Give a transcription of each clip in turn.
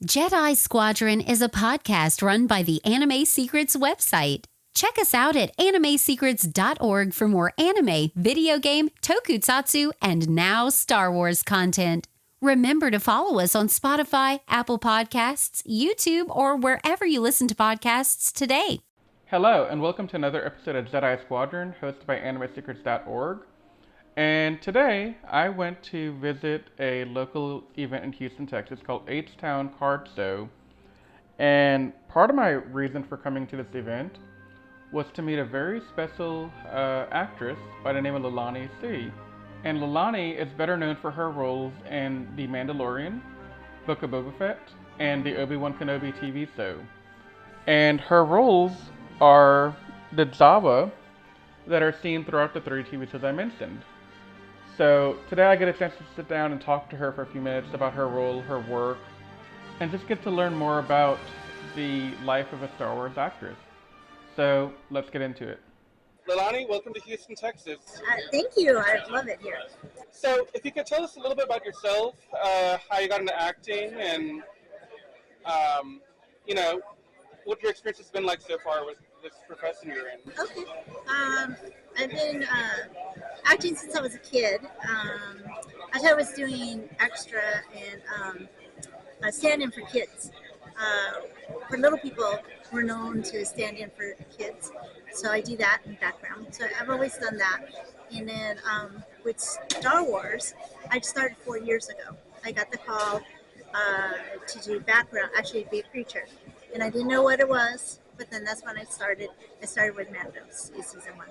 Jedi Squadron is a podcast run by the Anime Secrets website. Check us out at animesecrets.org for more anime, video game, tokusatsu, and now Star Wars content. Remember to follow us on Spotify, Apple Podcasts, YouTube, or wherever you listen to podcasts today. Hello, and welcome to another episode of Jedi Squadron, hosted by animesecrets.org. And today, I went to visit a local event in Houston, Texas called H-Town Card Show. And part of my reason for coming to this event was to meet a very special actress by the name of Leilani Shiu. And Leilani is better known for her roles in The Mandalorian, Book of Boba Fett, and the Obi Wan Kenobi TV show. And her roles are the Jawa that are seen throughout the three TV shows I mentioned. So today I get a chance to sit down and talk to her for a few minutes about her role, her work, and just get to learn more about the life of a Star Wars actress. So let's get into it. Leilani, welcome to Houston, Texas. Thank you. I love it here. So if you could tell us a little bit about yourself, how you got into acting, and what your experience has been like so far with this profession you're in. Okay. I've been acting since I was a kid. I was doing extra and stand-in for kids. For little people, we're known to stand in for kids. So I do that in the background. So I've always done that. And then with Star Wars, I started 4 years ago. I got the call to do background, actually be a creature. And I didn't know what it was, but then that's when I started. I started with Mando, season 1.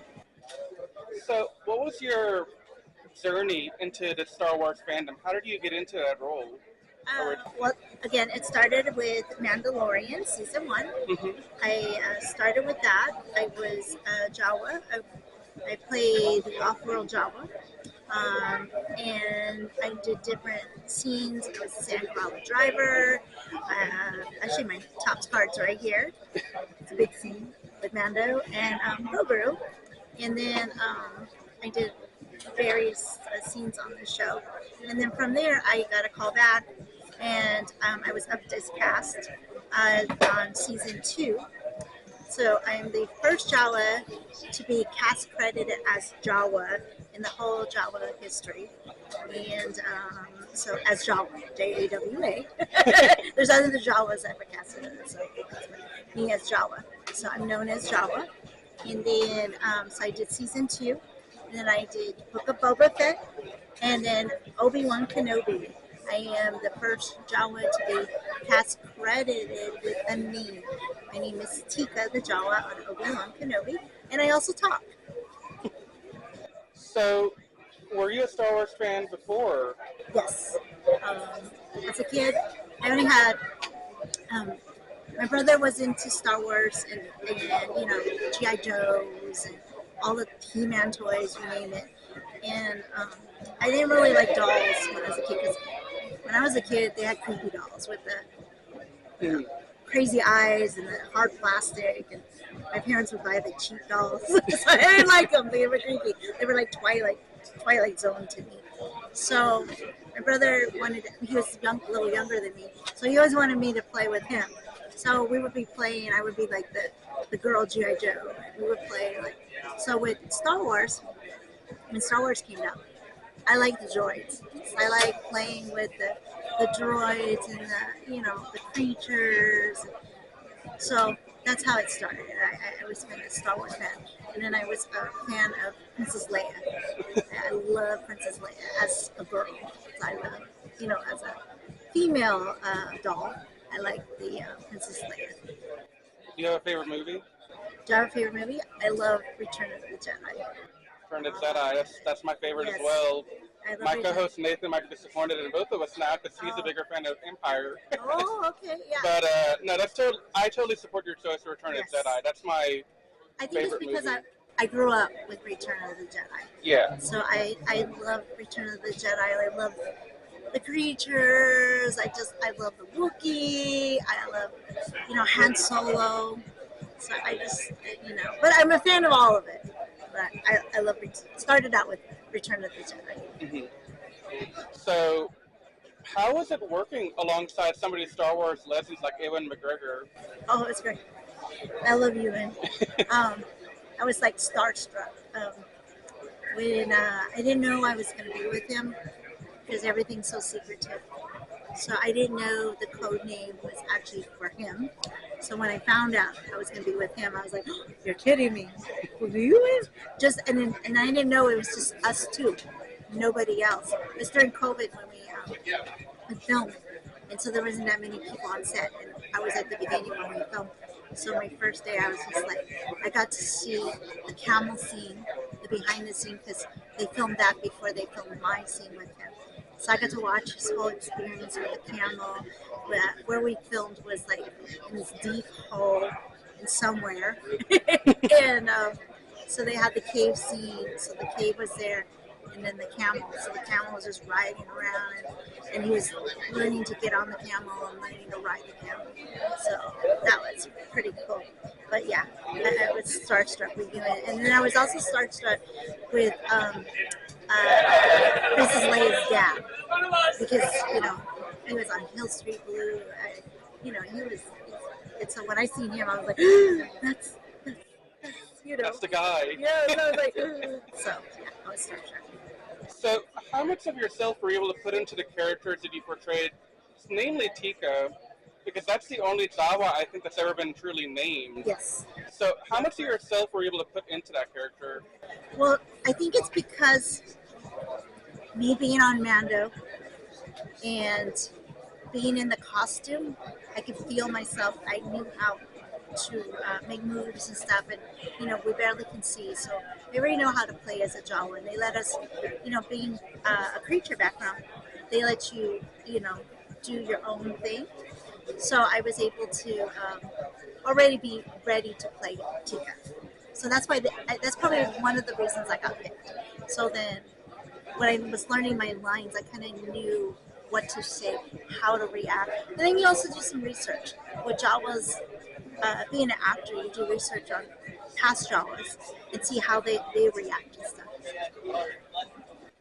So what was your journey into the Star Wars fandom? How did you get into that role? Well, again, it started with Mandalorian, season 1. Mm-hmm. I started with that. I was Jawa. I played the off-world Jawa. And I did different scenes. I was a Sandcrawler driver. Actually, my top card's right here. It's a big scene with Mando and Grogu. And then I did various scenes on the show. And then from there, I got a call back, and I was up as cast on season 2. So I'm the first Jawa to be cast credited as Jawa in the whole Jawa history. And so as Jawa, Jawa. There's other Jawas that were casted, so me as Jawa. So I'm known as Jawa. And then, so I did season 2. And then I did Book of Boba Fett. And then Obi Wan Kenobi. I am the first Jawa to be cast credited with a name. My name is Teeka the Jawa on Obi Wan Kenobi. And I also talk. So, were you a Star Wars fan before? Yes. As a kid, I only had, my brother was into Star Wars and G.I. Joes and all the He-Man toys, you name it. And I didn't really like dolls when I was a kid, because when I was a kid, they had creepy dolls with the crazy eyes and the hard plastic, and my parents would buy the cheap dolls. So I didn't like them. They were creepy. They were like Twilight Zone to me. So my brother he was a little younger than me, so he always wanted me to play with him. So we would be playing, I would be like the girl G.I. Joe. We would play so with Star Wars, when Star Wars came out, I like the droids. I like playing with the droids and the creatures. So that's how it started. I was been a Star Wars fan. And then I was a fan of Princess Leia. I love Princess Leia as a girl. I love, as a female doll, I like the Princess Leia. Do you have a favorite movie? Do I have a favorite movie? I love Return of the Jedi. Return of the Jedi. That's my favorite as well. My co-host Nathan might be disappointed in both of us now because he's a bigger fan of Empire. Oh, okay, yeah. But no, I totally support your choice for Return of the Jedi. That's my favorite movie. Because I grew up with Return of the Jedi. Yeah. So I love Return of the Jedi. I love the creatures. I love the Wookiee. I love, Han Solo. So I just, but I'm a fan of all of it. But I love started out with Return of the Jedi. Mm-hmm. So How was it working alongside some of these Star Wars legends like Ewan McGregor? Oh, it's great. I love you, man. I was like starstruck when I didn't know I was going to be with him because everything's so secretive. So I didn't know the code name was actually for him. So when I found out I was going to be with him, I was like, oh, "You're kidding me! Really?" And I didn't know it was just us two, nobody else. It was during COVID when we filmed, and so there wasn't that many people on set, and I was at the beginning when we filmed. So my first day, I was just like, I got to see the camel scene, the behind the scene, because they filmed that before they filmed my scene with him. So I got to watch his whole experience with the camel. Where we filmed was like in this deep hole in somewhere, and so they had the cave scene. So the cave was there, and then the camel. So the camel was just riding around, and he was learning to get on the camel and learning to ride the camel. So that was pretty cool. But yeah, I was starstruck with you, and then I was also starstruck with Princess Leia's dad because he was on Hill Street Blue. He was. And so when I seen him, I was like, that's That's the guy. Yeah, and I was like, so yeah, I was starstruck. So, how much of yourself were you able to put into the characters that you portrayed, namely Teeka, because that's the only Jawa I think that's ever been truly named. Yes. So, how much of yourself were you able to put into that character? Well, I think it's because me being on Mando and being in the costume, I could feel myself. I knew how to make moves and stuff, and we barely can see, so they already know how to play as a Jawa, and they let us, being a creature background, they let you, do your own thing. So I was able to already be ready to play Teeka. So that's why that's probably one of the reasons I got picked. So then, when I was learning my lines, I kind of knew what to say, how to react. And then you also do some research. With Jawas, being an actor, you do research on past Jawas and see how they react and stuff.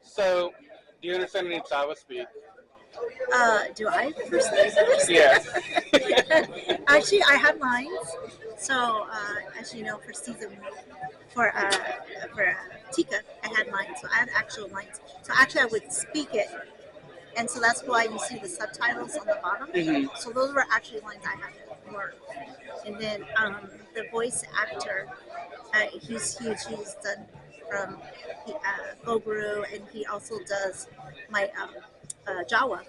So, do you understand any Jawa speak? Do I personally? Yes. Actually, I had lines. So, as you know, for Teeka, I had lines. So I had actual lines. So actually, I would speak it, and so that's why you see the subtitles on the bottom. Mm-hmm. So those were actually lines I had to learn. And then the voice actor, he's huge. He's done from Goguru, and he also does my Jawa.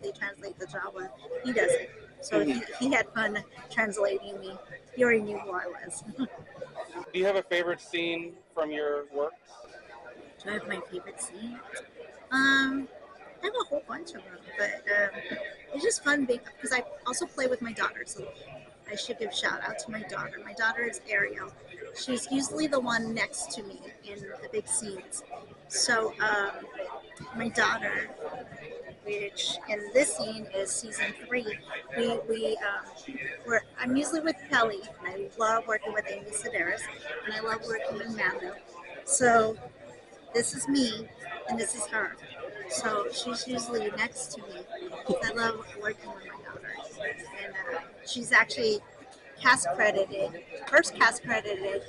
They translate the Jawa. He does it. So he had fun translating me. He already knew who I was. Do you have a favorite scene from your work? Do I have my favorite scene? I have a whole bunch of them, but it's just fun because I also play with my daughter, so I should give shout out to my daughter. My daughter is Ariel. She's usually the one next to me in the big scenes. So my daughter, which in this scene is season 3, I'm usually with Kelly, and I love working with Amy Sedaris, and I love working with Mando. So this is me, and this is her. So she's usually next to me. I love working with my daughter, and she's actually first cast credited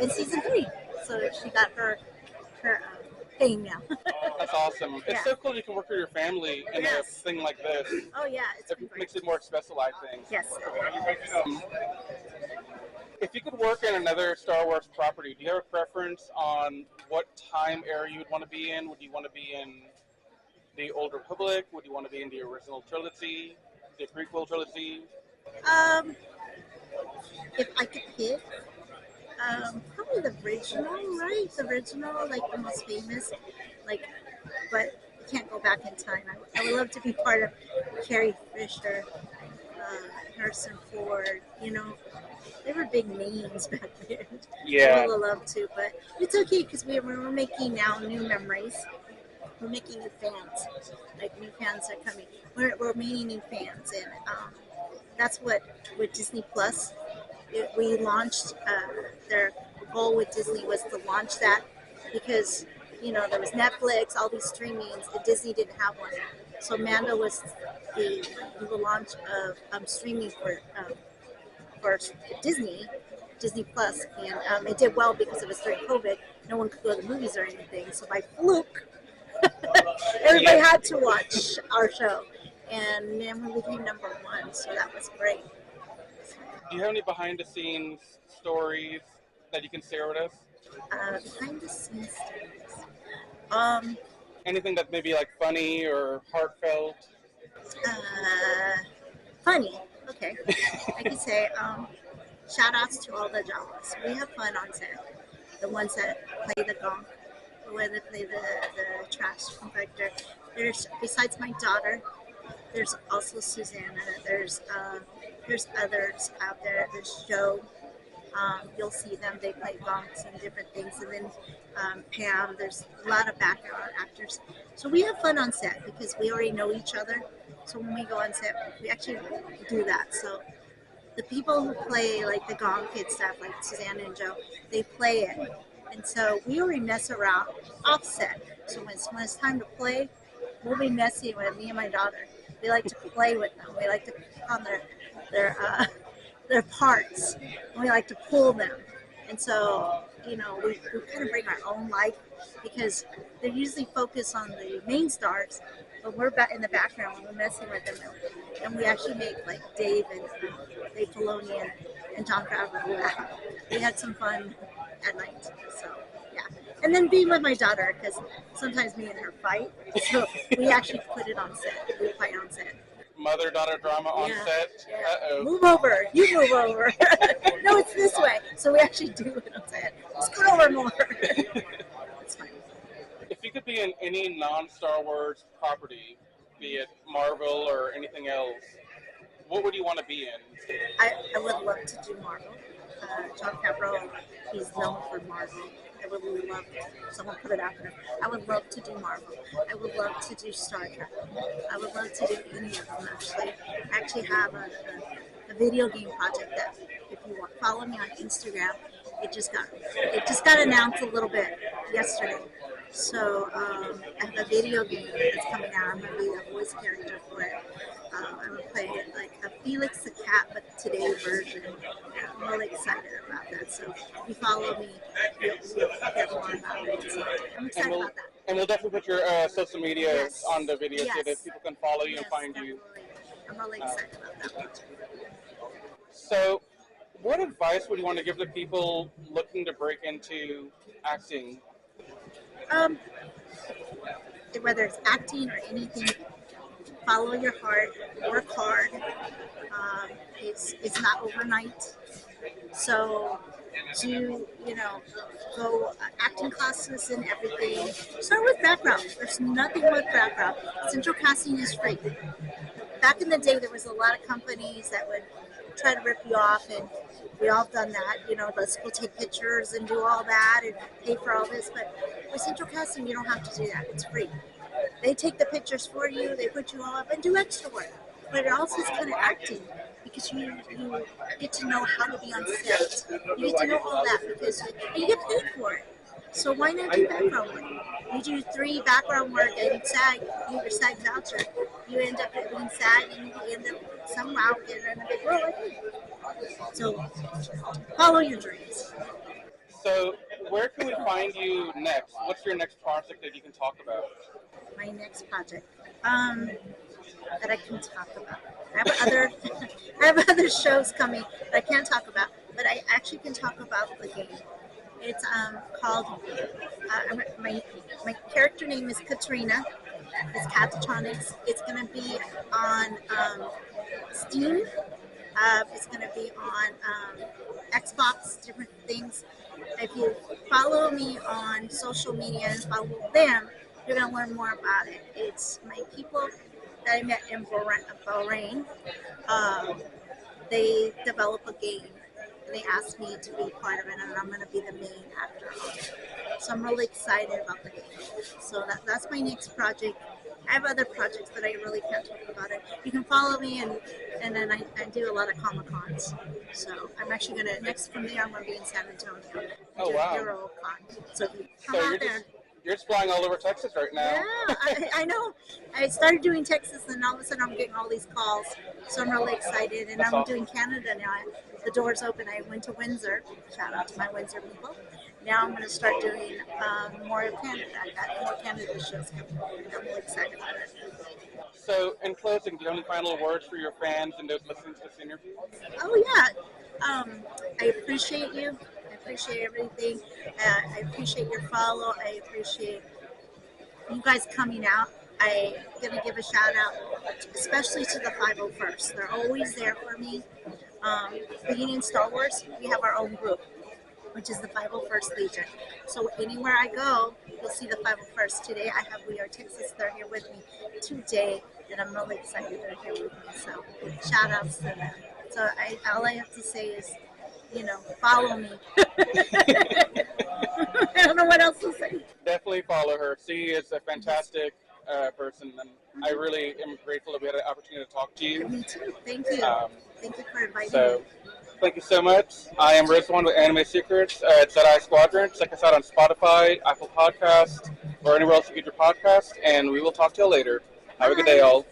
in season 3. So she got her fame now. That's awesome. It's so cool you can work with your family in a thing like this. Oh yeah, it makes it more special, I think. Yes. If you could work in another Star Wars property, do you have a preference on what time era you would want to be in? Would you want to be in the Old Republic? Would you want to be in the original trilogy, the prequel trilogy? If I could pick, probably the original, right? The original, like the most famous, but you can't go back in time. I would love to be part of Carrie Fisher, Harrison Ford, they were big names back then. Yeah. I would love to, but it's okay because we're making now new memories. We're making new fans. Like new fans are coming. We're meeting new fans, and that's what with Disney Plus. We launched. Their goal with Disney was to launch that because there was Netflix, all these streamings, and Disney didn't have one. So Mando was the launch of streaming for Disney Plus, and it did well because it was during COVID. No one could go to the movies or anything, so by fluke, everybody had to watch our show, and then we became #1. So that was great. Do you have any behind-the-scenes stories that you can share with us? Behind the scenes stories. Anything that's maybe like funny or heartfelt? Funny. Okay. I can say shout outs to all the Jawas. We have fun on set. The ones that play the gong, the ones that play the trash compactor. There's, besides my daughter, there's also Susanna. There's others out there. There's Joe. You'll see them. They play gongs and different things. And then Pam. There's a lot of background actors. So we have fun on set because we already know each other. So when we go on set, we actually do that. So the people who play like the gong kid stuff, like Susanna and Joe, they play it. And so we already mess around offset. So when it's time to play, we'll be messing with me and my daughter. We like to play with them. We like to pick on their parts. And we like to pull them. And so, we kind of bring our own life because they're usually focused on the main stars, but we're back in the background when we're messing with them. And we actually make like Dave Filoni and John Favreau laugh. We had some fun at night. So, yeah. And then being with my daughter, because sometimes me and her fight. So we actually put it on set. We fight on set. Mother-daughter drama on set. Yeah. Uh-oh. Move over. You move over. No, it's this way. So we actually do it on set. Scoot over more. It's fine. If you could be in any non-Star Wars property, be it Marvel or anything else, what would you want to be in? I would love to do Marvel. John Favreau, he's known for Marvel. I would love to, someone put it out there. I would love to do Marvel. I would love to do Star Trek. I would love to do any of them, actually. I actually have a video game project that, if you follow me on Instagram, it just got announced a little bit yesterday. So I have a video game that's coming out. I'm going to be the voice character for it. I'm going to play it like a Felix the Cat, but today version. I'm really excited about that. So if you follow me, you'll get more about it. So I'm excited about that. And we'll definitely put your social media on the video so that people can follow you and find definitely. you. I'm really excited about that project. So, what advice would you want to give to people looking to break into acting? Whether it's acting or anything, follow your heart, work hard. It's not overnight. So go acting classes and everything. Start with background. There's nothing with background. Central casting is free. Back in the day, there was a lot of companies that would try to rip you off, and we all done that. Let's go take pictures and do all that and pay for all this. But with central casting, you don't have to do that. It's free. They take the pictures for you. They put you all up and do extra work. But it also is kind of acting because you get to know how to be on set. You get to know all that because you get paid for it. So why not do background work? You do 3 background work and SAG, you get your SAG voucher. You end up doing SAG and you end up somehow getting in a big role. So follow your dreams. So, where can we find you next? What's your next project that you can talk about? My next project that I can talk about. I have other shows coming that I can't talk about, but I actually can talk about the game. It's called my character name is Katrina. It's Catatronics. It's going to be on Steam. It's going to be on Xbox, different things. If you follow me on social media and follow them, you're going to learn more about it. It's my people that I met in Bahrain. They develop a game. And they asked me to be part of it, and I'm going to be the main actor on it. So I'm really excited about the game. So that's my next project. I have other projects, but I really can't talk about it. You can follow me, and then I do a lot of Comic-Cons. So I'm actually going to, next from there, I'm going to be in San Antonio. Oh, wow. EuroCon. So if you come So out there. You're just flying all over Texas right now. Yeah, I know. I started doing Texas, and all of a sudden I'm getting all these calls. So I'm really excited. And That's I'm awesome. doing Canada now. The door's open. I went to Windsor. Shout out to my Windsor people. Now I'm going to start doing more of Canada. I got more Canada shows coming. I'm really excited about it. So, in closing, do you have any final words for your fans and those listening to this interview? Oh, yeah. I appreciate you. I appreciate everything. I appreciate your follow. I appreciate you guys coming out. I'm going to give a shout out, especially to the 501st. They're always there for me. Being in Star Wars, we have our own group, which is the 501st Legion. So anywhere I go, you'll see the 501st. Today I have We Are Texas. They're here with me today, and I'm really excited they're here with me. So shout outs to them. So all I have to say is, follow me. I don't know what else to say. Definitely follow her. She is a fantastic person, and I really am grateful that we had an opportunity to talk to you. Me too. Thank you. Thank you for inviting So, me. thank you so much. I am Rizwan with Anime Secrets at Jedi Squadron. Check us out on Spotify, Apple Podcasts, or anywhere else you get your podcast, and we will talk to you later. Have a good day, all.